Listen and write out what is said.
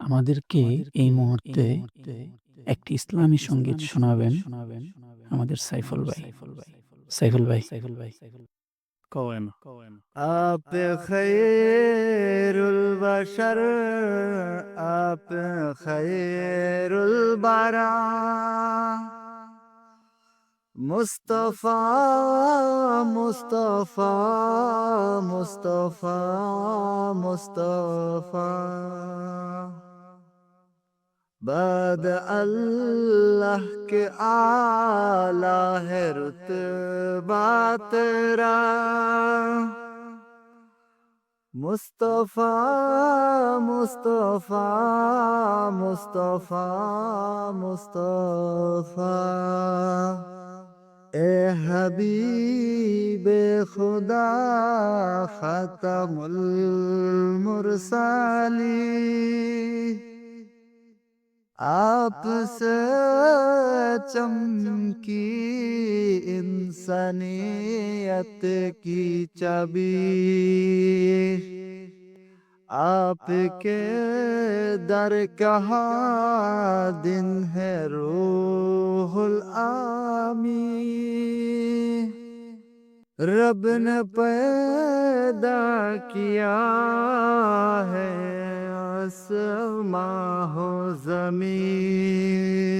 আমাদেরকে এই মুহূর্তে একটি ইসলামী সঙ্গীত শোনাবেন আমাদের সাইফুল ভাই। সাইফুল ভাই। Koen. आप खैरुल बशर आप खैरुल बरा मुस्तफा मुस्तफा मुस्तफा मुस्तफा बाद अल्लाह के आला है रुतबा तेरा मुस्तफा मुस्तफा मुस्तफा मुस्तफा ए हबीबे खुदा खतमुल मुरसलीन आपसे चमकी इंसानियत की चाबी आपके दर कहा दिन है रूहुल आमी रब ने पैदा किया है आसमां हो ज़मीं